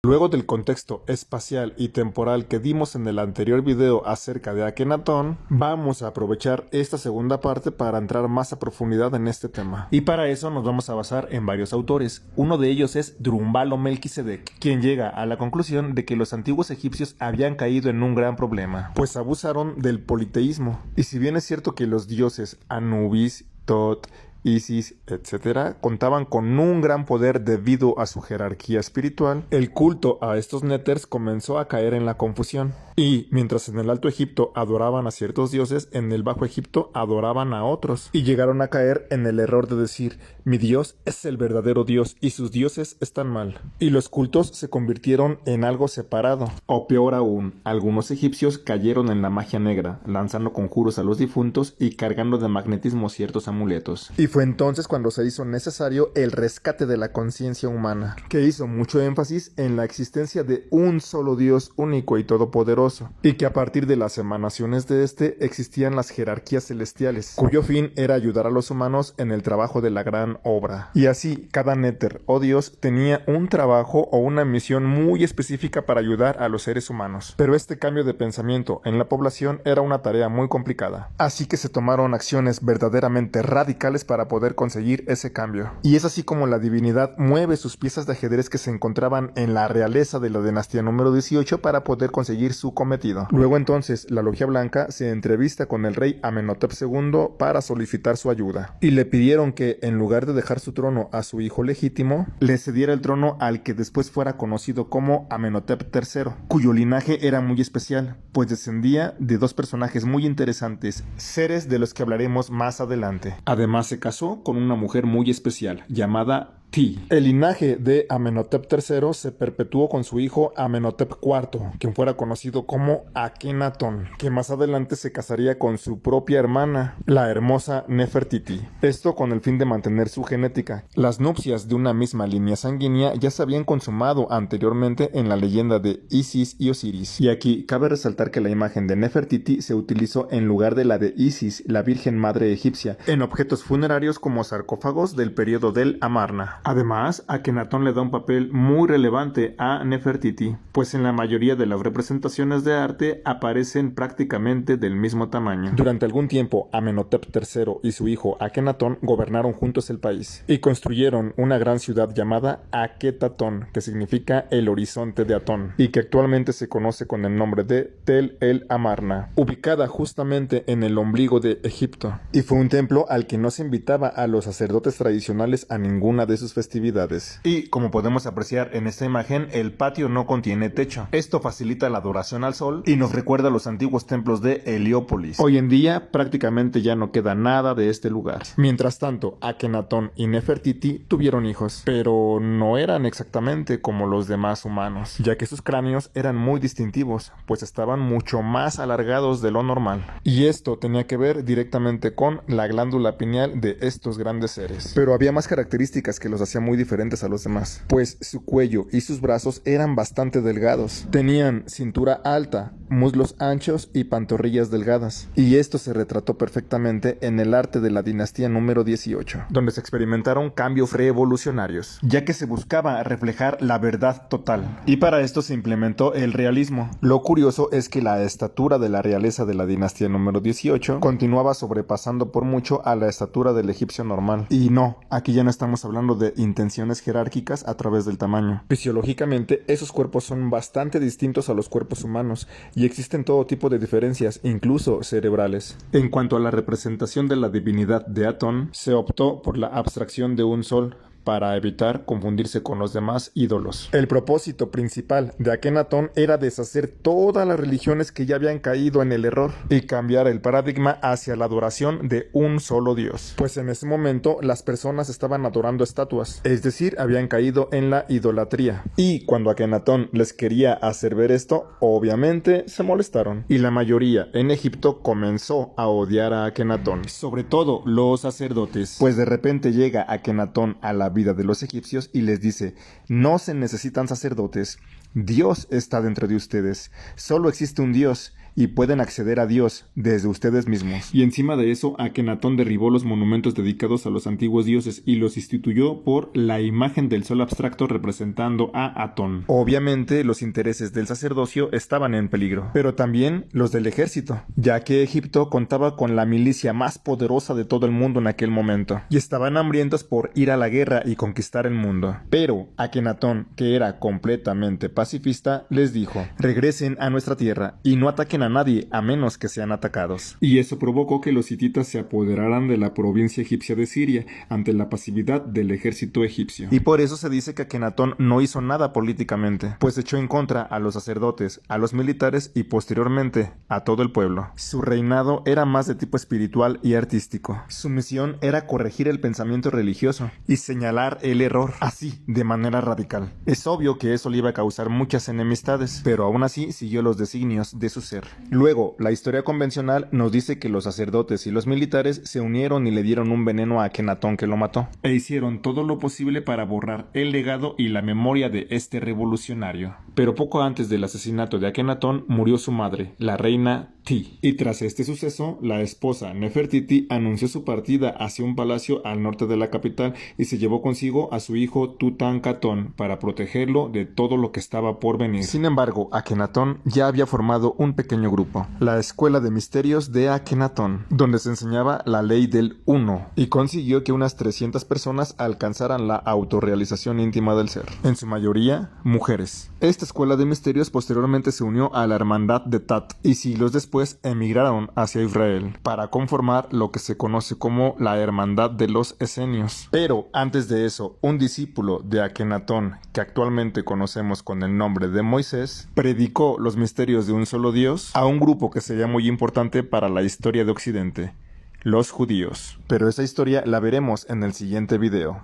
Luego del contexto espacial y temporal que dimos en el anterior video acerca de Akenatón, vamos a aprovechar esta segunda parte para entrar más a profundidad en este tema. Y para eso nos vamos a basar en varios autores. Uno de ellos es Drúmbalo Melquisedec, quien llega a la conclusión de que los antiguos egipcios habían caído en un gran problema, pues abusaron del politeísmo. Y si bien es cierto que los dioses Anubis, Tot, Isis, etc., contaban con un gran poder debido a su jerarquía espiritual, el culto a estos néters comenzó a caer en la confusión. Y mientras en el Alto Egipto adoraban a ciertos dioses, en el Bajo Egipto adoraban a otros. Y llegaron a caer en el error de decir, mi Dios es el verdadero Dios y sus dioses están mal. Y los cultos se convirtieron en algo separado. O peor aún, algunos egipcios cayeron en la magia negra, lanzando conjuros a los difuntos y cargando de magnetismo ciertos amuletos. Y fue entonces cuando se hizo necesario el rescate de la conciencia humana, que hizo mucho énfasis en la existencia de un solo Dios único y todopoderoso, y que a partir de las emanaciones de este existían las jerarquías celestiales, cuyo fin era ayudar a los humanos en el trabajo de la gran obra. Y así, cada néter o dios tenía un trabajo o una misión muy específica para ayudar a los seres humanos. Pero este cambio de pensamiento en la población era una tarea muy complicada, así que se tomaron acciones verdaderamente radicales para poder conseguir ese cambio. Y es así como la divinidad mueve sus piezas de ajedrez que se encontraban en la realeza de la dinastía número 18 para poder conseguir su cometido. Luego entonces la Logia Blanca se entrevista con el rey Amenhotep II para solicitar su ayuda, y le pidieron que en lugar de dejar su trono a su hijo legítimo, le cediera el trono al que después fuera conocido como Amenhotep III, cuyo linaje era muy especial, pues descendía de dos personajes muy interesantes, seres de los que hablaremos más adelante. Además se casó con una mujer muy especial llamada Ti. El linaje de Amenhotep III se perpetuó con su hijo Amenhotep IV, quien fuera conocido como Akenatón, que más adelante se casaría con su propia hermana, la hermosa Nefertiti. Esto con el fin de mantener su genética. Las nupcias de una misma línea sanguínea ya se habían consumado anteriormente en la leyenda de Isis y Osiris. Y aquí cabe resaltar que la imagen de Nefertiti se utilizó en lugar de la de Isis, la Virgen Madre egipcia, en objetos funerarios como sarcófagos del periodo del Amarna. Además, Akenatón le da un papel muy relevante a Nefertiti, pues en la mayoría de las representaciones de arte aparecen prácticamente del mismo tamaño. Durante algún tiempo, Amenhotep III y su hijo Akenatón gobernaron juntos el país y construyeron una gran ciudad llamada Aketatón, que significa el horizonte de Atón, y que actualmente se conoce con el nombre de Tel el Amarna, ubicada justamente en el ombligo de Egipto. Y fue un templo al que no se invitaba a los sacerdotes tradicionales a ninguna de sus festividades. Y como podemos apreciar en esta imagen, el patio no contiene techo. Esto facilita la adoración al sol y nos recuerda a los antiguos templos de Heliópolis. Hoy en día prácticamente ya no queda nada de este lugar. Mientras tanto, Akenatón y Nefertiti tuvieron hijos, pero no eran exactamente como los demás humanos, ya que sus cráneos eran muy distintivos, pues estaban mucho más alargados de lo normal. Y esto tenía que ver directamente con la glándula pineal de estos grandes seres. Pero había más características que los hacía muy diferentes a los demás, pues su cuello y sus brazos eran bastante delgados. Tenían cintura alta, muslos anchos y pantorrillas delgadas. Y esto se retrató perfectamente en el arte de la dinastía número 18, donde se experimentaron cambios revolucionarios, ya que se buscaba reflejar la verdad total. Y para esto se implementó el realismo. Lo curioso es que la estatura de la realeza de la dinastía número 18 continuaba sobrepasando por mucho a la estatura del egipcio normal. Y no, aquí ya no estamos hablando de intenciones jerárquicas a través del tamaño. Fisiológicamente, esos cuerpos son bastante distintos a los cuerpos humanos y existen todo tipo de diferencias, incluso cerebrales. En cuanto a la representación de la divinidad de Atón, se optó por la abstracción de un sol, para evitar confundirse con los demás ídolos. El propósito principal de Akenatón era deshacer todas las religiones que ya habían caído en el error y cambiar el paradigma hacia la adoración de un solo Dios. Pues en ese momento las personas estaban adorando estatuas, es decir, habían caído en la idolatría. Y cuando Akenatón les quería hacer ver esto, obviamente se molestaron. Y la mayoría en Egipto comenzó a odiar a Akenatón, sobre todo los sacerdotes, pues de repente llega Akenatón a la vida de los egipcios y les dice: no se necesitan sacerdotes, Dios está dentro de ustedes, solo existe un Dios y pueden acceder a Dios desde ustedes mismos. Y encima de eso, Akenatón derribó los monumentos dedicados a los antiguos dioses y los instituyó por la imagen del sol abstracto representando a Atón. Obviamente, los intereses del sacerdocio estaban en peligro, pero también los del ejército, ya que Egipto contaba con la milicia más poderosa de todo el mundo en aquel momento, y estaban hambrientos por ir a la guerra y conquistar el mundo. Pero Akenatón, que era completamente pacifista, les dijo: regresen a nuestra tierra y no ataquen a nadie a menos que sean atacados. Y eso provocó que los hititas se apoderaran de la provincia egipcia de Siria ante la pasividad del ejército egipcio. Y por eso se dice que Akenatón no hizo nada políticamente, pues echó en contra a los sacerdotes, a los militares y posteriormente a todo el pueblo. Su reinado era más de tipo espiritual y artístico. Su misión era corregir el pensamiento religioso y señalar el error, así, de manera radical. Es obvio que eso le iba a causar muchas enemistades, pero aún así siguió los designios de su ser. Luego, la historia convencional nos dice que los sacerdotes y los militares se unieron y le dieron un veneno a Akenatón que lo mató, e hicieron todo lo posible para borrar el legado y la memoria de este revolucionario. Pero poco antes del asesinato de Akenatón murió su madre, la reina Ti. Y tras este suceso, la esposa Nefertiti anunció su partida hacia un palacio al norte de la capital y se llevó consigo a su hijo Tutankamón para protegerlo de todo lo que estaba por venir. Sin embargo, Akenatón ya había formado un pequeño grupo, la Escuela de Misterios de Akenatón, donde se enseñaba la ley del Uno, y consiguió que unas 300 personas alcanzaran la autorrealización íntima del ser, en su mayoría mujeres. Esta Escuela de Misterios posteriormente se unió a la Hermandad de Tat y siglos después emigraron hacia Israel para conformar lo que se conoce como la Hermandad de los Esenios. Pero antes de eso, un discípulo de Akenatón, que actualmente conocemos con el nombre de Moisés, predicó los misterios de un solo Dios a un grupo que sería muy importante para la historia de Occidente, los judíos. Pero esa historia la veremos en el siguiente video.